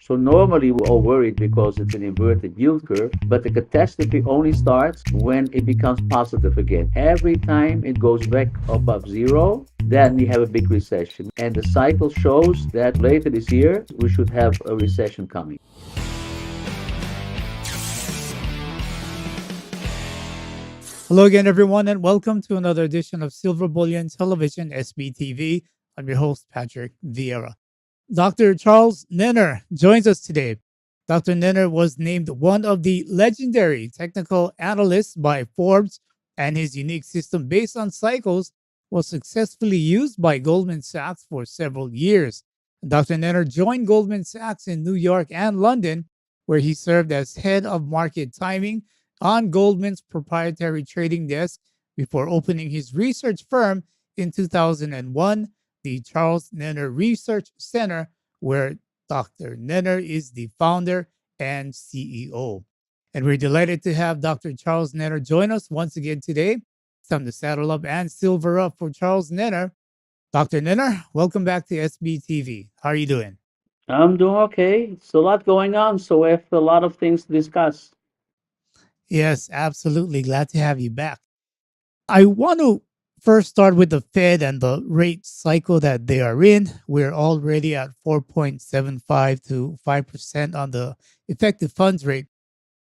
So normally we're all worried because it's an inverted yield curve, but the catastrophe only starts when it becomes positive again. Every time it goes back above zero, then we have a big recession. And the cycle shows that later this year, we should have a recession coming. Hello again, everyone, and welcome to another edition of Silver Bullion Television SBTV. I'm your host, Patrick Vierra. Dr. Charles Nenner joins us today. Dr. Nenner was named one of the legendary technical analysts by Forbes, and his unique system based on cycles was successfully used by Goldman Sachs for several years. Dr. Nenner joined Goldman Sachs in New York and London, where he served as head of market timing on Goldman's proprietary trading desk before opening his research firm in 2001, the Charles Nenner Research Center, where Dr. Nenner is the founder and CEO. And we're delighted to have Dr. Charles Nenner join us once again today. It's time to saddle up and silver up for Charles Nenner. Dr. Nenner, welcome back to SBTV. How are you doing? I'm doing okay. It's a lot going on, so we have a lot of things to discuss. Yes, absolutely. Glad to have you back. I want to first start with the Fed and the rate cycle that they are in. We're already at 4.75 to 5% on the effective funds rate.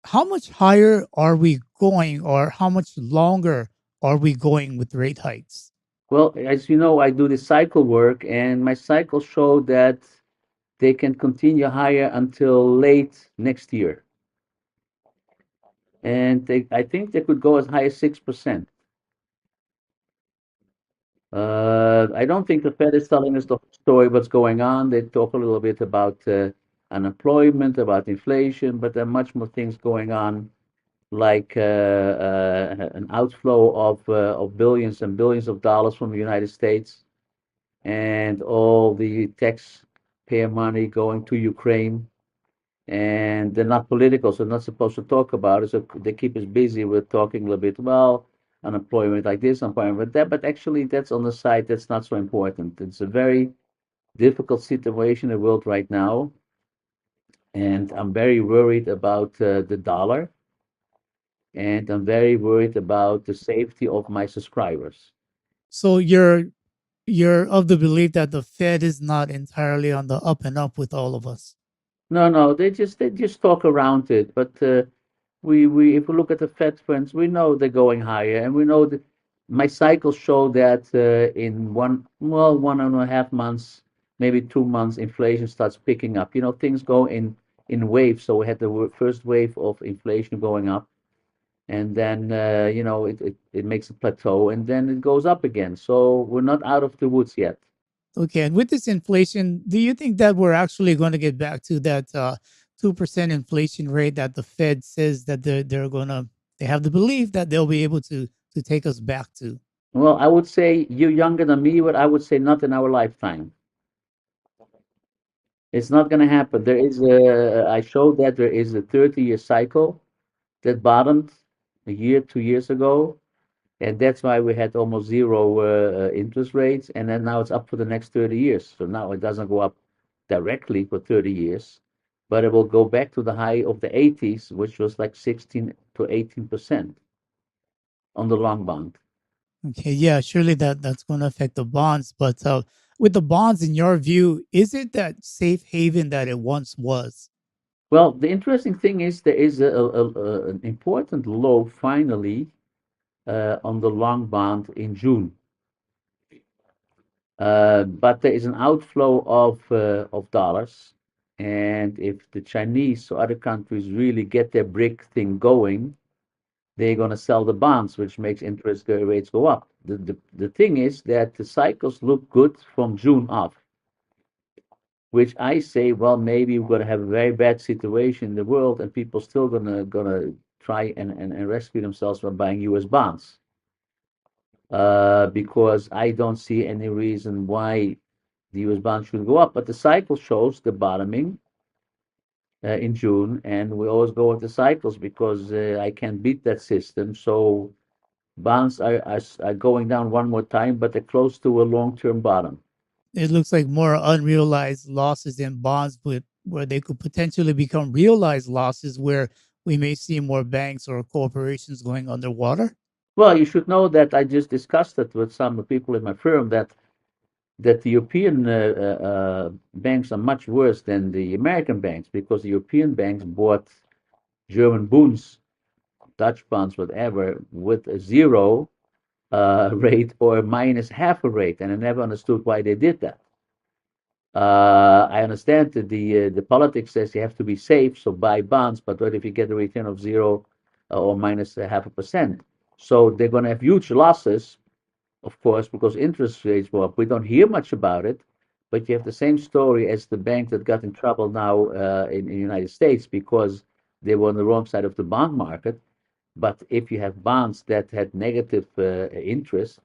How much higher are we going, or how much longer are we going with rate hikes? Well, as you know, I do the cycle work, and my cycles show that they can continue higher until late next year. And I think they could go as high as 6%. I don't think the Fed is telling us the whole story, what's going on. They talk a little bit about unemployment, about inflation, but there are much more things going on, like an outflow of billions and billions of dollars from the United States, and all the taxpayer money going to Ukraine. And they're not political, so they're not supposed to talk about it. So they keep us busy with talking a little bit, well, unemployment like this, unemployment like that. But actually, that's on the side. That's not so important. It's a very difficult situation in the world right now, and I'm very worried about the dollar, and I'm very worried about the safety of my subscribers. So you're of the belief that the Fed is not entirely on the up and up with all of us. No, no, they just talk around it. But we if we look at the Fed funds, we know they're going higher, and we know that my cycles show that in 1.5 months, maybe 2 months, inflation starts picking up. You know, things go in waves. So we had the first wave of inflation going up, and then it makes a plateau, and then it goes up again. So we're not out of the woods yet. Okay, and with this inflation, do you think that we're actually going to get back to that 2% inflation rate that the Fed says that they have the belief that they'll be able to take us back to? Well, I would say you're younger than me, but I would say not in our lifetime. It's not going to happen. I showed that there is a 30-year cycle that bottomed a year, 2 years ago, and that's why we had almost zero interest rates, and then now it's up for the next 30 years. So now it doesn't go up directly for 30 years, but it will go back to the high of the 80s, which was like 16 to 18% on the long bond. Okay, yeah, surely that's going to affect the bonds, but with the bonds, in your view, is it that safe haven that it once was? Well, the interesting thing is there is an important low finally on the long bond in June. But there is an outflow of dollars, and if the Chinese or other countries really get their brick thing going, they're going to sell the bonds, which makes interest rates go up. The thing is that the cycles look good from June off, which I say, well, maybe we're going to have a very bad situation in the world, and people still gonna try and rescue themselves by buying U.S. bonds. Because I don't see any reason why the U.S. bond should go up. But the cycle shows the bottoming in June, and we always go with the cycles because I can't beat that system. So bonds are going down one more time, but they're close to a long-term bottom. It looks like more unrealized losses in bonds, where they could potentially become realized losses where we may see more banks or corporations going underwater? Well, you should know that I just discussed it with some people in my firm that the European banks are much worse than the American banks because the European banks bought German bonds, Dutch bonds, whatever, with a zero rate or minus half a rate, and I never understood why they did that. I understand that the politics says you have to be safe, so buy bonds. But what if you get a return of zero or minus a half a percent? So they're going to have huge losses, of course, because interest rates go up. We don't hear much about it, but you have the same story as the bank that got in trouble now in the United States because they were on the wrong side of the bond market. But if you have bonds that had negative interest,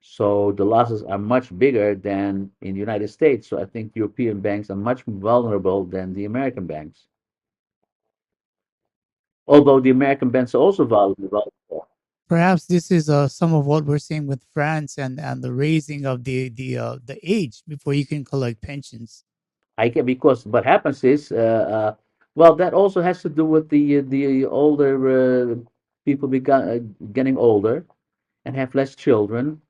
so the losses are much bigger than in the United States. So I think European banks are much more vulnerable than the American banks. Although the American banks are also vulnerable. Perhaps this is some of what we're seeing with France and the raising of the age before you can collect pensions. I can because what happens is, well, that also has to do with the older people getting older and have less children.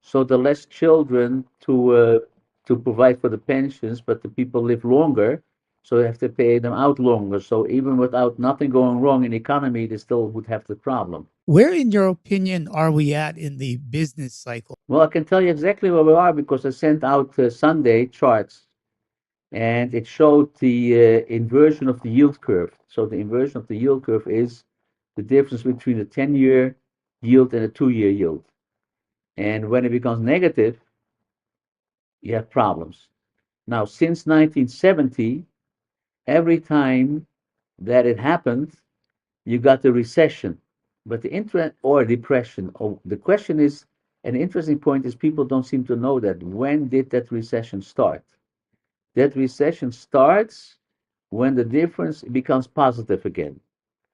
So the less children to provide for the pensions, but the people live longer, so they have to pay them out longer. So even without nothing going wrong in the economy, they still would have the problem. Where, in your opinion, are we at in the business cycle? Well, I can tell you exactly where we are because I sent out Sunday charts and it showed the inversion of the yield curve. So the inversion of the yield curve is the difference between a 10-year yield and a 2-year yield. And when it becomes negative, you have problems. Now, since 1970, every time that it happened, you got the recession, but the interest or depression. Oh, the question is, an interesting point is people don't seem to know that. When did that recession start? That recession starts when the difference becomes positive again.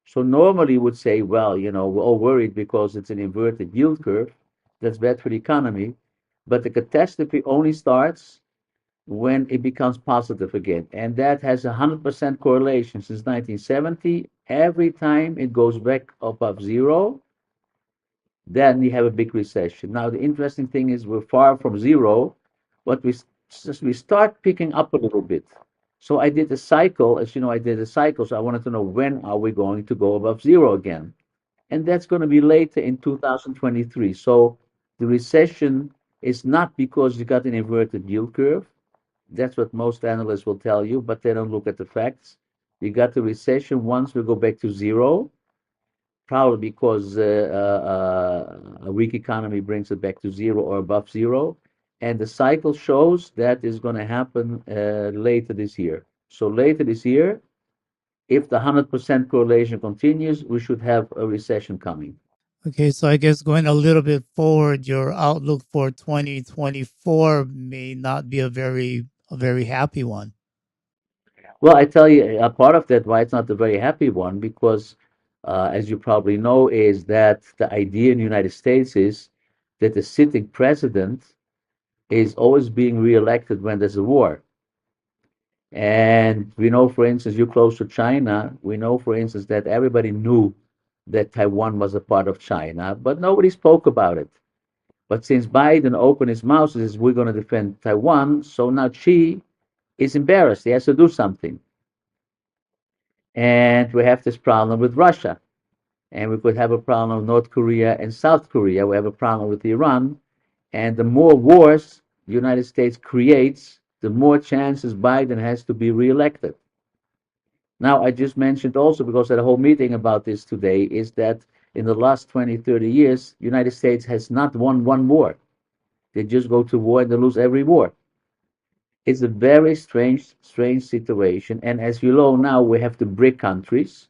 So normally you would say, well, we're all worried because it's an inverted yield curve. That's bad for the economy. But the catastrophe only starts when it becomes positive again. And that has 100% correlation since 1970. Every time it goes back above zero, then you have a big recession. Now, the interesting thing is we're far from zero, but we start picking up a little bit. So I did a cycle, as you know, I did a cycle. So I wanted to know when are we going to go above zero again? And that's going to be later in 2023. So the recession is not because you got an inverted yield curve. That's what most analysts will tell you, but they don't look at the facts. You got the recession once we go back to zero, probably because a weak economy brings it back to zero or above zero. And the cycle shows that is going to happen later this year. So later this year, if the 100% correlation continues, we should have a recession coming. Okay, so I guess going a little bit forward, your outlook for 2024 may not be a very happy one. Well, I tell you, a part of that why it's not a very happy one, because as you probably know, is that the idea in the United States is that the sitting president is always being reelected when there's a war. And we know, for instance, you're close to China. We know, for instance, that everybody knew that Taiwan was a part of China, but nobody spoke about it. But since Biden opened his mouth and says we're going to defend Taiwan, so now Xi is embarrassed. He has to do something. And we have this problem with Russia. And we could have a problem with North Korea and South Korea. We have a problem with Iran. And the more wars the United States creates, the more chances Biden has to be reelected. Now, I just mentioned also, because I had a whole meeting about this today, is that in the last 20, 30 years, the United States has not won one war. They just go to war and they lose every war. It's a very strange situation. And as you know, now we have the BRIC countries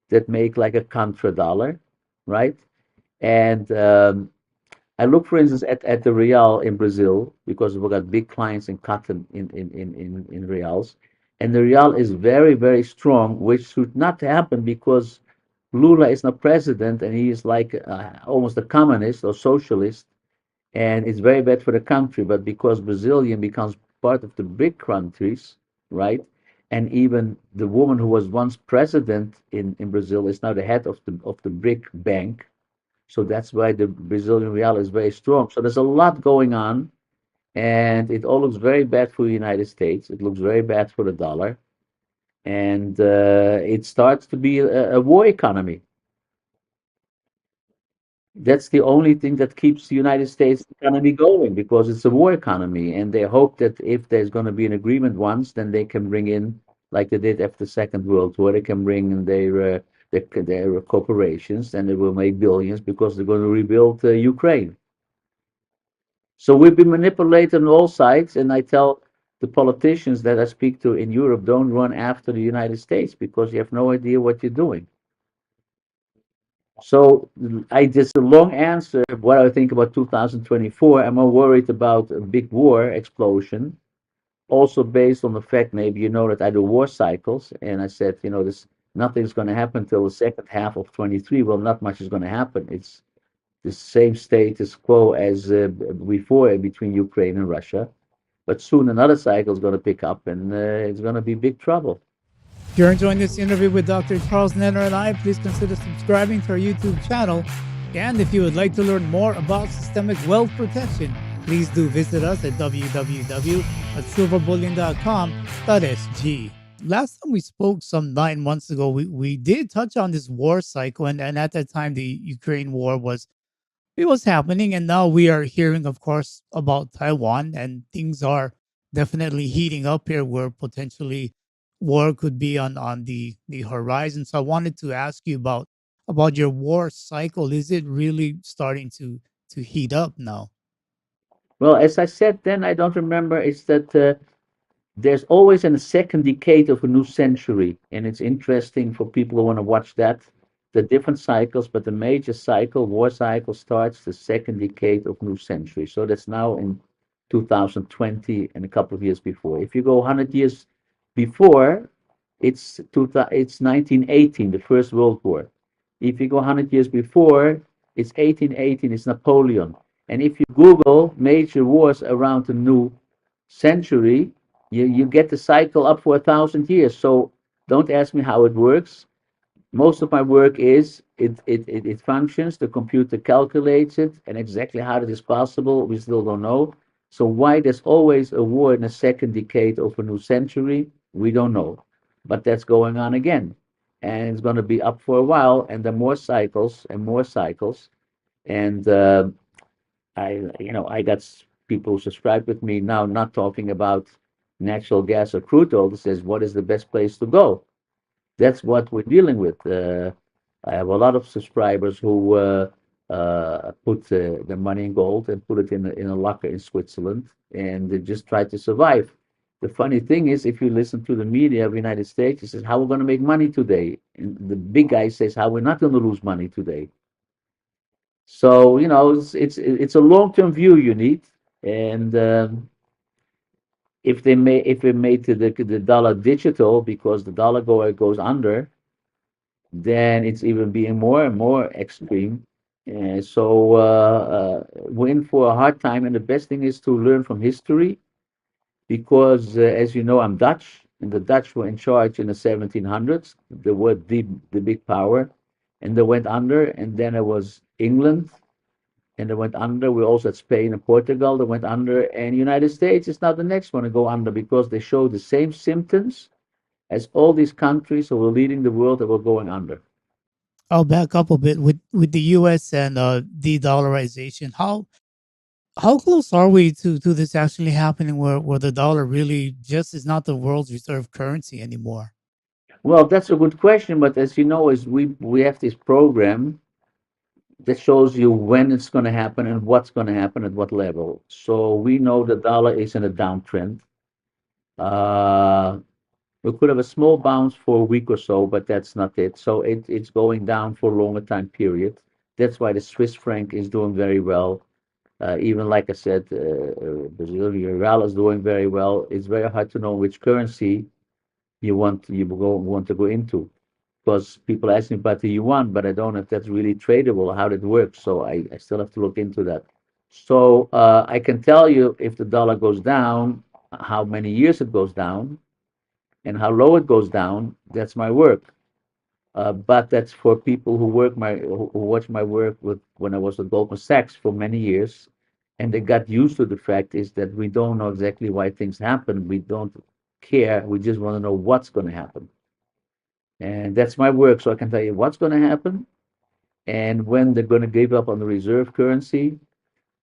that make like a contra dollar, right? And I look, for instance, at the real in Brazil because we've got big clients in cotton in reals, and the real is very, very strong, which should not happen because Lula is not president and he is like almost a communist or socialist, and it's very bad for the country. But because Brazilian becomes part of the big countries, right? and even the woman who was once president in Brazil is now the head of the BRIC bank. So that's why the Brazilian real is very strong. So there's a lot going on, and it all looks very bad for the United States. It looks very bad for the dollar, and it starts to be a war economy. That's the only thing that keeps the United States economy going because it's a war economy, and they hope that if there's going to be an agreement once, then they can bring in, like they did after the Second World War, they can bring in their corporations, and they will make billions because they're going to rebuild Ukraine. So we've been manipulated on all sides, and I tell the politicians that I speak to in Europe, don't run after the United States because you have no idea what you're doing. So I just a long answer of what I think about 2024. I'm more worried about a big war explosion, also based on the fact maybe you know that I do war cycles, and I said this nothing's going to happen till the second half of 23. Well, not much is going to happen. It's the same status quo as before between Ukraine and Russia, but soon another cycle is going to pick up, and it's going to be big trouble. If you're enjoying this interview with Dr. Charles Nenner and I, please consider subscribing to our YouTube channel. And if you would like to learn more about systemic wealth protection, please do visit us at www.silverbullion.com.sg. Last time we spoke some 9 months ago, we did touch on this war cycle, and at that time, the Ukraine war was it was happening, and now we are hearing, of course, about Taiwan, and things are definitely heating up here, where potentially war could be on the horizon. So I wanted to ask you about your war cycle. Is it really starting to heat up now? Well, as I said then, I don't remember. It's that there's always in a second decade of a new century, and it's interesting for people who want to watch that. The different cycles, but the major cycle, war cycle, starts the second decade of new century. So that's now in 2020 and a couple of years before. If you go 100 years before, it's 1918, the First World War. If you go 100 years before, it's 1818, it's Napoleon. And if you Google major wars around the new century, you get the cycle up for 1,000 years. So don't ask me how it works. Most of my work is it functions, the computer calculates it, and exactly how that is possible, we still don't know. So why there's always a war in the second decade of a new century, we don't know. But that's going on again. And it's going to be up for a while, and there are more cycles and more cycles. And I got people who subscribe with me now, not talking about natural gas or crude oil. That says, what is the best place to go? That's what we're dealing with. I have a lot of subscribers who put their money in gold and put it in a locker in Switzerland, and they just try to survive. The funny thing is, if you listen to the media of the United States, it says how we're going to make money today, and the big guy says how we're not going to lose money today. So it's a long-term view you need, and if we made the dollar digital because the dollar goes under, then it's even being more and more extreme. So we're in for a hard time, and the best thing is to learn from history because, as you know, I'm Dutch, and the Dutch were in charge in the 1700s. They were the big power, and they went under, and then it was England, and they went under. We also had Spain and Portugal that went under, and the United States is now the next one to go under because they show the same symptoms as all these countries who were leading the world that were going under. I'll back up a bit with the U.S. and de-dollarization. How close are we to this actually happening, where the dollar really just is not the world's reserve currency anymore? Well, that's a good question, but as you know, is we have this program that shows you when it's going to happen and what's going to happen at what level. So we know the dollar is in a downtrend. Uh, we could have a small bounce for a week or so, but that's not it. So it's going down for a longer time period. That's why the Swiss franc is doing very well. Even like I said, Brazilian real is doing very well. It's very hard to know which currency want to go into because people ask me about the yuan, but I don't know if that's really tradable, how that works. So I still have to look into that. So I can tell you if the dollar goes down, how many years it goes down, And how low it goes down, that's my work. But that's for people who watch my work with when I was at Goldman Sachs for many years, and they got used to the fact is that we don't know exactly why things happen. We don't care. We just want to know what's going to happen, and that's my work. So I can tell you what's going to happen and when they're going to give up on the reserve currency.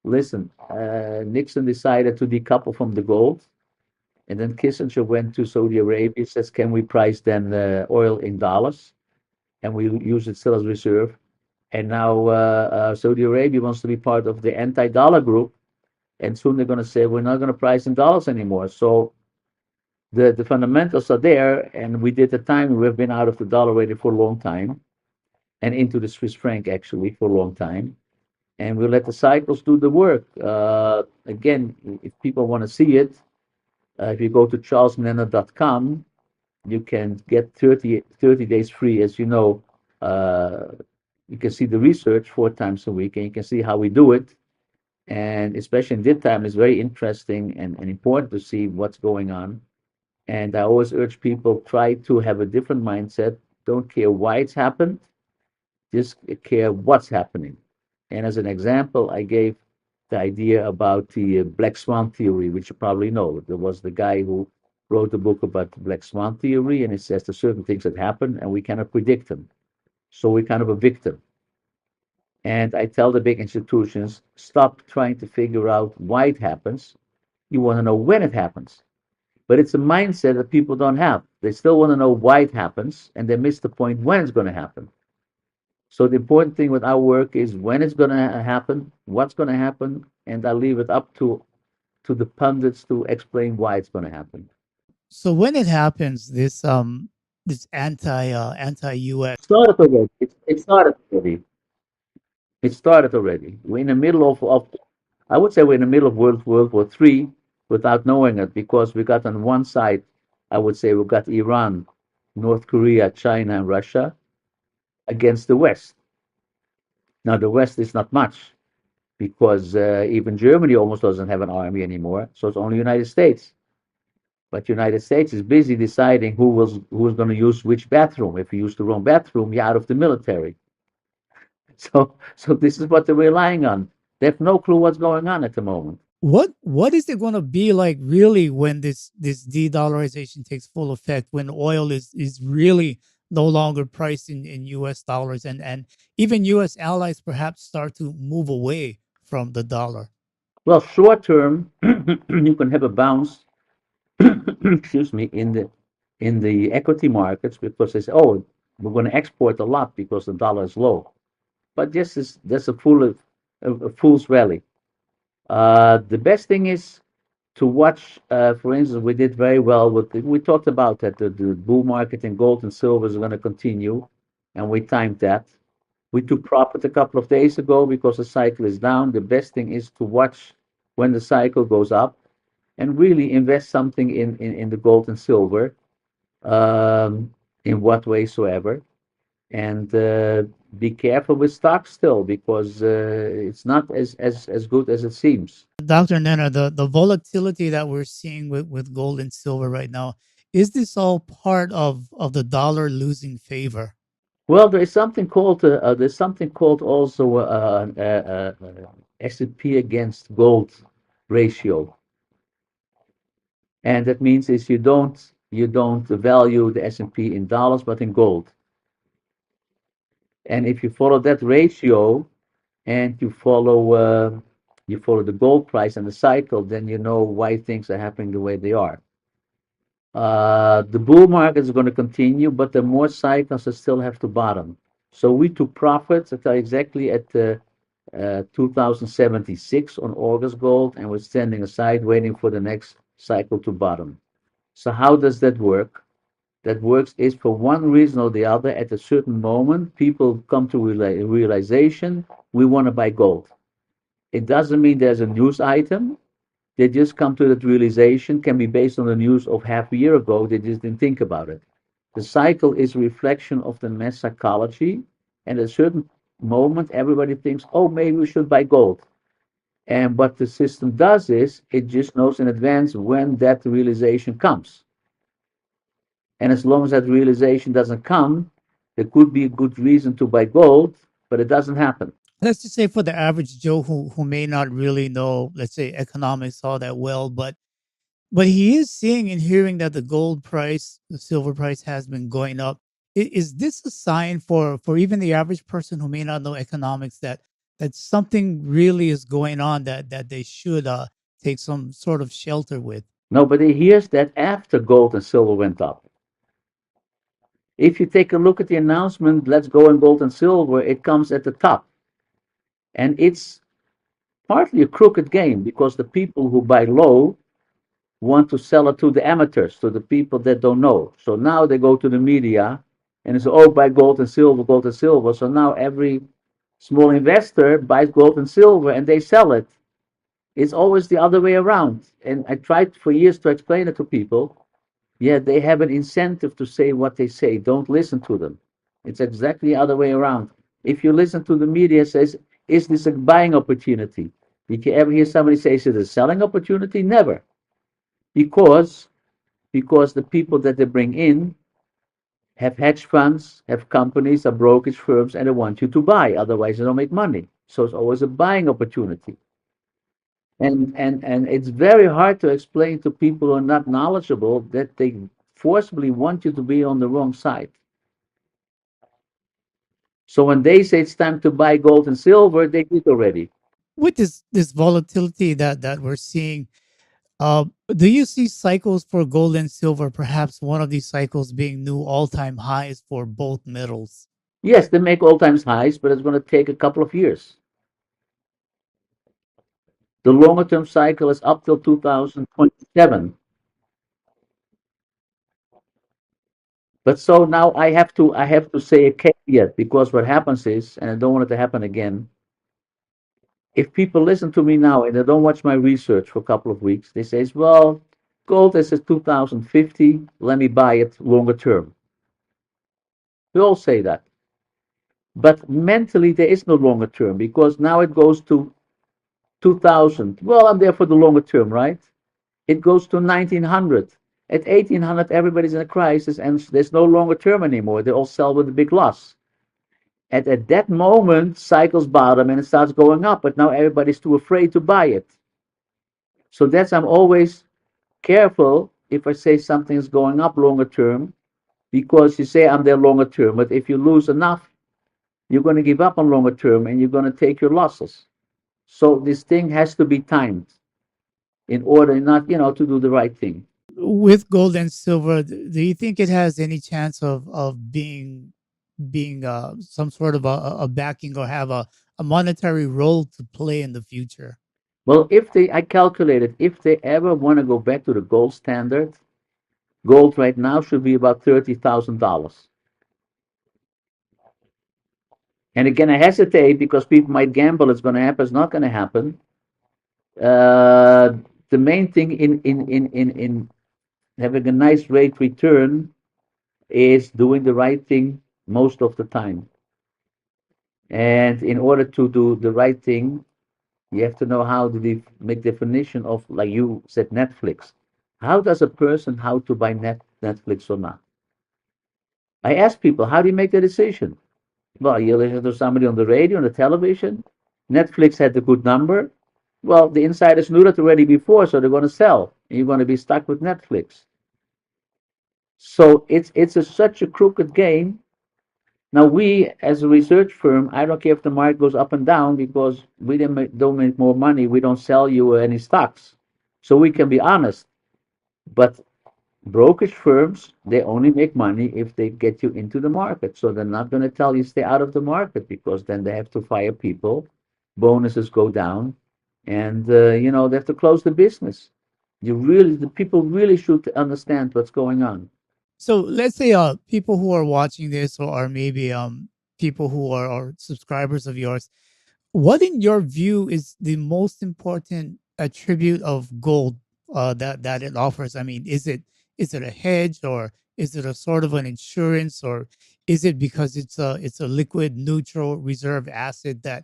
Listen, Nixon decided to decouple from the gold, and then Kissinger went to Saudi Arabia. Says, can we price then oil in dollars, and we use it still as reserve? And now Saudi Arabia wants to be part of the anti-dollar group, and soon they're going to say we're not going to price in dollars anymore. So the fundamentals are there, and we did the time. We've been out of the dollar already for a long time, and into the Swiss franc actually for a long time. And we'll let the cycles do the work. Again, if people want to see it, if you go to charlesnenner.com, you can get 30 days free. As you know, uh, you can see the research 4 times a week, and you can see how we do it. And especially in this time, it's very interesting and important to see what's going on. And I always urge people try to have a different mindset. Don't care why it's happened, just care what's happening. And as an example, I gave the idea about the Black Swan theory, which you probably know. There was the guy who wrote a book about the Black Swan theory, and it says there's certain things that happen and we cannot predict them. So we're kind of a victim. And I tell the big institutions, stop trying to figure out why it happens. You want to know when it happens. But it's a mindset that people don't have. They still want to know why it happens, and they miss the point when it's going to happen. So the important thing with our work is when it's going to happen, what's going to happen, and I leave it up to the pundits to explain why it's going to happen. So when it happens, this anti US. Started already. It started already. It started already. We're in the middle of I would say we're in the middle of World War III without knowing it because we got on one side, I would say we got Iran, North Korea, China, and Russia against the West. Now the West is not much because even Germany almost doesn't have an army anymore, so it's only United States. But United States is busy deciding who's going to use which bathroom. If you use the wrong bathroom, you're out of the military. So this is what they're relying on. They have no clue what's going on at the moment. What is it going to be like really when this de-dollarization takes full effect, when oil is really no longer priced in US dollars, and even US allies perhaps start to move away from the dollar? Well, short term, you can have a bounce, excuse me, in the equity markets because they say, oh, we're going to export a lot because the dollar is low. But this is that's a fool's rally. The best thing is to watch. For instance, we did very well with. We talked about that the bull market in gold and silver is going to continue, and we timed that. We took profit a couple of days ago because the cycle is down. The best thing is to watch when the cycle goes up and really invest something in the gold and silver, in what way soever. And be careful with stocks still because it's not as good as it seems. Dr. Nenner, the volatility that we're seeing with gold and silver right now, is this all part of the dollar losing favor? Well, there's something called also S&P against gold ratio, and that means is you don't value the S&P in dollars but in gold. And if you follow that ratio and you follow the gold price and the cycle, then you know why things are happening the way they are. The bull market is going to continue, but the more cycles that still have to bottom. So we took profits at exactly at 2076 on August gold, and we're standing aside waiting for the next cycle to bottom. So how does that work? That works is for one reason or the other, at a certain moment, people come to realization we want to buy gold. It doesn't mean there's a news item. They just come to that realization, can be based on the news of half a year ago. They just didn't think about it. The cycle is a reflection of the mass psychology. And at a certain moment, everybody thinks, oh, maybe we should buy gold. And what the system does is it just knows in advance when that realization comes. And as long as that realization doesn't come, there could be a good reason to buy gold, but it doesn't happen. Let's just say for the average Joe who may not really know, let's say, economics all that well, but he is seeing and hearing that the gold price, the silver price has been going up. Is this a sign for even the average person who may not know economics that something really is going on that they should take some sort of shelter with? Nobody hears that after gold and silver went up. If you take a look at the announcement, let's go in gold and silver, it comes at the top. And it's partly a crooked game because the people who buy low want to sell it to the amateurs, to the people that don't know. So now they go to the media and they say, oh, buy gold and silver, gold and silver. So now every small investor buys gold and silver and they sell it. It's always the other way around. And I tried for years to explain it to people. Yeah, they have an incentive to say what they say. Don't listen to them. It's exactly the other way around. If you listen to the media, it says, is this a buying opportunity? Did you ever hear somebody say, is it a selling opportunity? Never. Because because the people that they bring in have hedge funds, have companies, are brokerage firms, and they want you to buy. Otherwise, they don't make money. So it's always a buying opportunity. And it's very hard to explain to people who are not knowledgeable that they forcibly want you to be on the wrong side. So when they say it's time to buy gold and silver, they did already. With this volatility that we're seeing, do you see cycles for gold and silver? Perhaps one of these cycles being new all-time highs for both metals. Yes, they make all times highs, but it's going to take a couple of years. The longer term cycle is up till 2027. But so now I have to say a caveat because what happens is, and I don't want it to happen again. If people listen to me now and they don't watch my research for a couple of weeks, they say, "Well, gold is at 2050. Let me buy it longer term." We all say that, but mentally there is no longer term because now it goes to 2000. Well, I'm there for the longer term, right? It goes to 1900. At 1800, everybody's in a crisis and there's no longer term anymore. They all sell with a big loss. And at that moment, cycles bottom and it starts going up, but now everybody's too afraid to buy it. So that's I'm always careful if I say something is going up longer term, because you say I'm there longer term, but if you lose enough, you're going to give up on longer term and you're going to take your losses. So this thing has to be timed in order not, to do the right thing. With gold and silver, do you think it has any chance of being some sort of a backing or have a monetary role to play in the future? Well, I calculated, if they ever want to go back to the gold standard, gold right now should be about $30,000. And again, I hesitate because people might gamble. It's going to happen. It's not going to happen. Uh, the main thing in having a nice rate return is doing the right thing most of the time. And in order to do the right thing, you have to know how to make definition of, like you said, Netflix. How does a person how to buy Netflix or not? I ask people, how do you make the decision? Well, you listen to somebody on the radio, on the television. Netflix had a good number. Well, the insiders knew that already before, so they're going to sell. And you're going to be stuck with Netflix. So it's such a crooked game. Now we, as a research firm, I don't care if the market goes up and down because we don't make more money. We don't sell you any stocks, so we can be honest. But brokerage firms, they only make money if they get you into the market. So they're not going to tell you stay out of the market because then they have to fire people, bonuses go down, and they have to close the business. The people really should understand what's going on. So let's say people who are watching this or maybe people who are subscribers of yours, what in your view is the most important attribute of gold that it offers? I mean, is it a hedge, or is it a sort of an insurance, or is it because it's a liquid neutral reserve asset that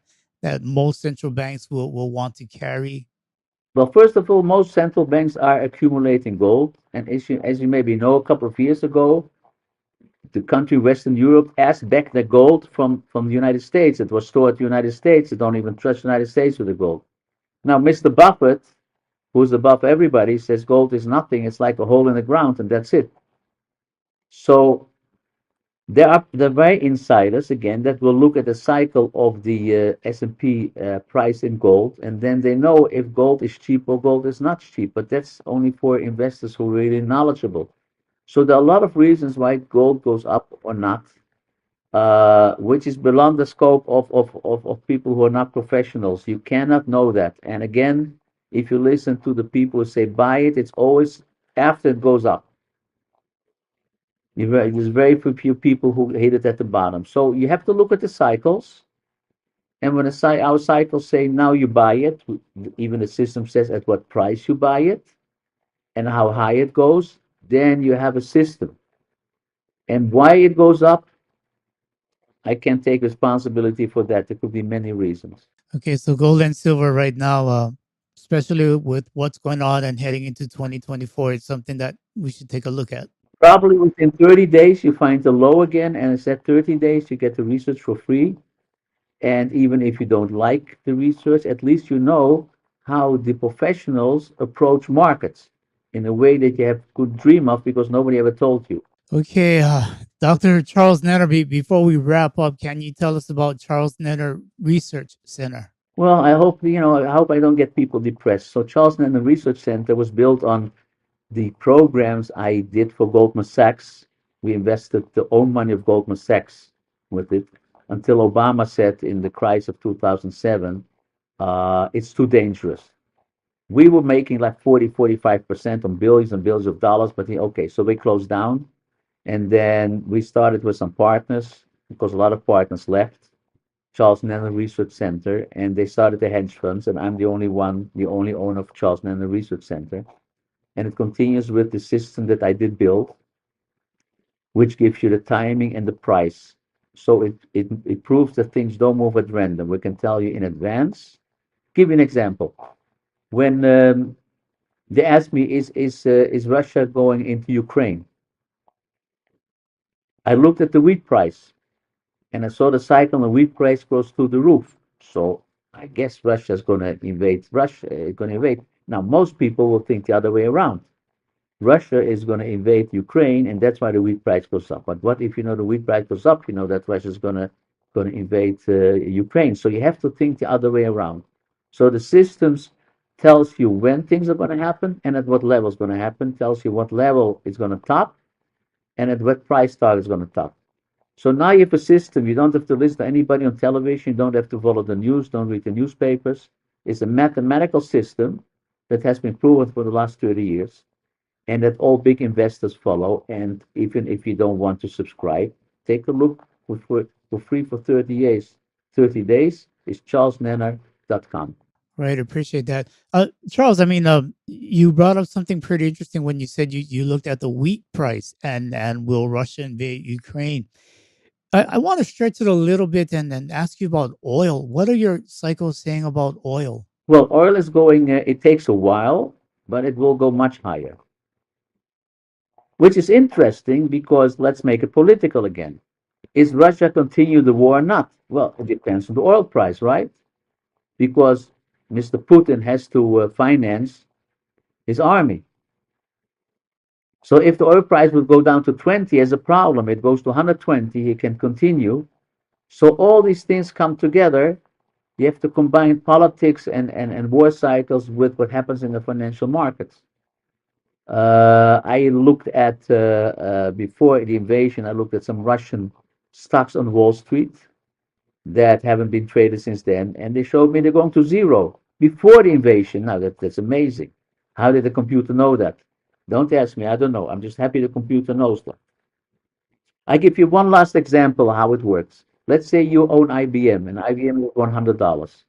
most central banks will want to carry? Well, first of all, most central banks are accumulating gold. And as you maybe know, a couple of years ago, the country Western Europe asked back the gold from the United States. It was stored in the United States. They don't even trust the United States with the gold. Now, Mr. Buffett, who's above everybody, says gold is nothing. It's like a hole in the ground, and that's it. So there are very insiders again that will look at the cycle of the S&P price in gold, and then they know if gold is cheap or gold is not cheap. But that's only for investors who are really knowledgeable. So there are a lot of reasons why gold goes up or not, which is beyond the scope of people who are not professionals. You cannot know that. And again, if you listen to the people who say buy it, it's always after it goes up. There's very few people who hit it at the bottom. So you have to look at the cycles. And when our cycles say now you buy it, even the system says at what price you buy it and how high it goes, then you have a system. And why it goes up, I can't take responsibility for that. There could be many reasons. Okay, so gold and silver right now, especially with what's going on and heading into 2024, it's something that we should take a look at. Probably within 30 days, you find the low again, and it's at 30 days you get the research for free. And even if you don't like the research, at least you know how the professionals approach markets in a way that you have could dream of because nobody ever told you. Okay, Dr. Charles Nenner, before we wrap up, can you tell us about Charles Nenner Research Center? Well, I hope I don't get people depressed. So Charles Nenner Research Center was built on the programs I did for Goldman Sachs. We invested the own money of Goldman Sachs with it until Obama said in the crisis of 2007, it's too dangerous. We were making like 45% on billions and billions of dollars, but okay, so we closed down. And then we started with some partners because a lot of partners left. Charles Nenner Research Center, and they started the hedge funds, and I'm the only one, the only owner of Charles Nenner Research Center. And it continues with the system that I did build, which gives you the timing and the price. So it proves that things don't move at random. We can tell you in advance. Give you an example. When they asked me, is Russia going into Ukraine? I looked at the wheat price and I saw the cycle and the wheat price goes through the roof. So I guess Russia's going to invade Russia. Going to invade. Now, most people will think the other way around. Russia is going to invade Ukraine, and that's why the wheat price goes up. But what if you know the wheat price goes up? You know that Russia is going to invade Ukraine. So you have to think the other way around. So the systems tells you when things are going to happen and at what level it's going to happen. Tells you what level it's going to top and at what price target it's going to top. So now you have a system. You don't have to listen to anybody on television. You don't have to follow the news. Don't read the newspapers. It's a mathematical system that has been proven for the last 30 years and that all big investors follow. And even if you don't want to subscribe, take a look for free for 30 days. 30 days is charlesnenner.com. Right, appreciate that. Charles, I mean, you brought up something pretty interesting when you said you looked at the wheat price and will Russia invade Ukraine? I want to stretch it a little bit and ask you about oil. What are your cycles saying about oil? Well, oil is going, it takes a while, but it will go much higher, which is interesting because let's make it political again. Is Russia continue the war or not? Well, it depends on the oil price, right? Because Mr. Putin has to finance his army. So if the oil price will go down to 20 as a problem, it goes to 120, he can continue. So all these things come together. You have to combine politics and war cycles with what happens in the financial markets. I looked at, before the invasion, I looked at some Russian stocks on Wall Street that haven't been traded since then, and they showed me they're going to zero before the invasion. Now that's amazing. How did the computer know that? Don't ask me. I don't know. I'm just happy the computer knows that. I give you one last example of how it works. Let's say you own IBM, and IBM is $100,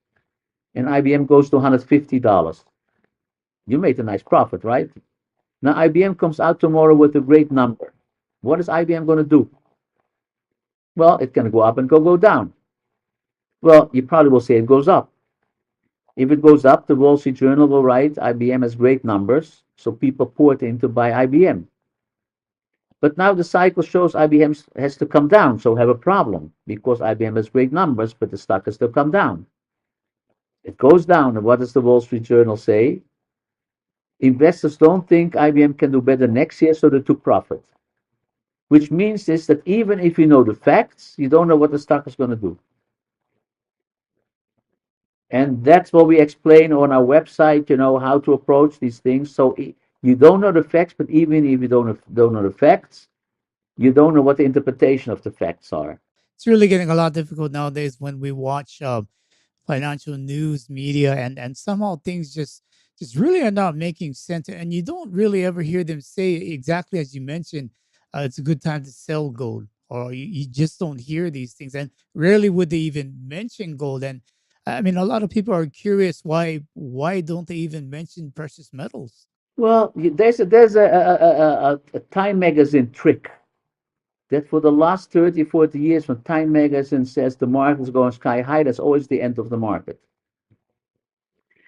and IBM goes to $150. You made a nice profit, right? Now IBM comes out tomorrow with a great number. What is IBM going to do? Well, it can go up and go down. Well, you probably will say it goes up. If it goes up, the Wall Street Journal will write IBM has great numbers, so people poured in to buy IBM. But now the cycle shows IBM has to come down, so we have a problem because IBM has great numbers, but the stock has still come down. It goes down, and what does the Wall Street Journal say? Investors don't think IBM can do better next year, so they took profit. Which means is that even if you know the facts, you don't know what the stock is going to do. And that's what we explain on our website, how to approach these things. So you don't know the facts, but even if you don't know the facts, you don't know what the interpretation of the facts are. It's really getting a lot difficult nowadays when we watch financial news media, and somehow things just really are not making sense, and you don't really ever hear them say exactly as you mentioned, it's a good time to sell gold, or you just don't hear these things, and rarely would they even mention gold. And I mean, a lot of people are curious why don't they even mention precious metals. Well, there's a Time magazine trick that for the last 30, 40 years, when Time magazine says the market is going sky high, that's always the end of the market.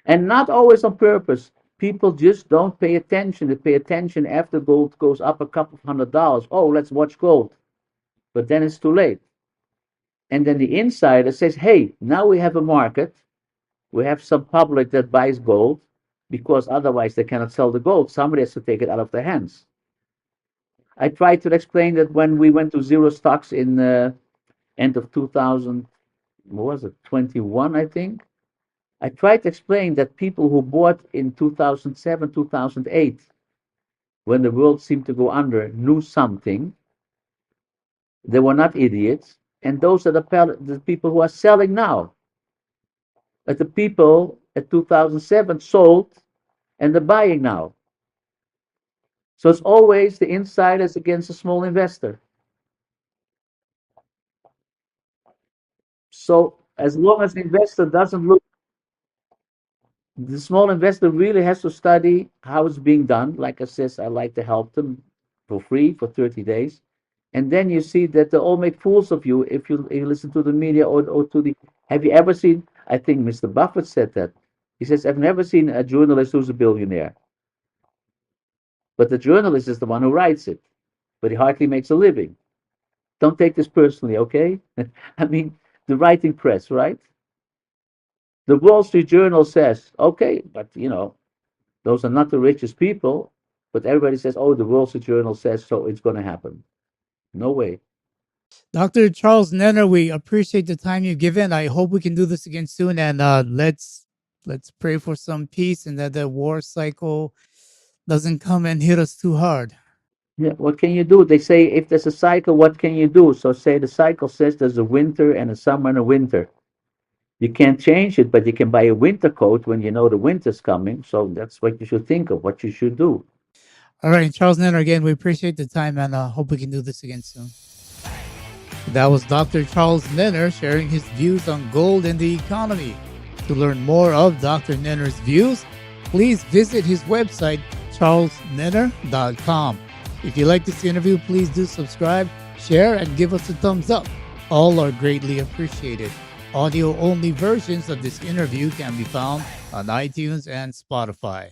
And not always on purpose. People just don't pay attention. They pay attention after gold goes up a couple of $100. Oh, let's watch gold. But then it's too late. And then the insider says, hey, now we have a market. We have some public that buys gold because otherwise they cannot sell the gold. Somebody has to take it out of their hands. I tried to explain that when we went to zero stocks in end of 2000, what was it, 21, I think. I tried to explain that people who bought in 2007, 2008, when the world seemed to go under, knew something. They were not idiots. And those are the people who are selling now. But the people at 2007 sold and they're buying now. So it's always the insiders against the small investor. So as long as the investor doesn't look, the small investor really has to study how it's being done. Like I says, I like to help them for free for 30 days. And then you see that they all make fools of you if you listen to the media or to the. Have you ever seen? I think Mr. Buffett said that. He says, I've never seen a journalist who's a billionaire. But the journalist is the one who writes it, but he hardly makes a living. Don't take this personally, okay? I mean, the writing press, right? The Wall Street Journal says, okay, but those are not the richest people. But everybody says, oh, the Wall Street Journal says so, it's going to happen. No way. Dr. Charles Nenner, we appreciate the time you've given. I hope we can do this again soon, and let's pray for some peace and that the war cycle doesn't come and hit us too hard. Yeah, what can you do? They say if there's a cycle, what can you do? So say the cycle says there's a winter and a summer and a winter. You can't change it, but you can buy a winter coat when you know the winter's coming. So that's what you should think of, what you should do. All right, Charles Nenner, again, we appreciate the time, and hope we can do this again soon. That was Dr. Charles Nenner sharing his views on gold and the economy. To learn more of Dr. Nenner's views, please visit his website, charlesnenner.com. If you like this interview, please do subscribe, share, and give us a thumbs up. All are greatly appreciated. Audio-only versions of this interview can be found on iTunes and Spotify.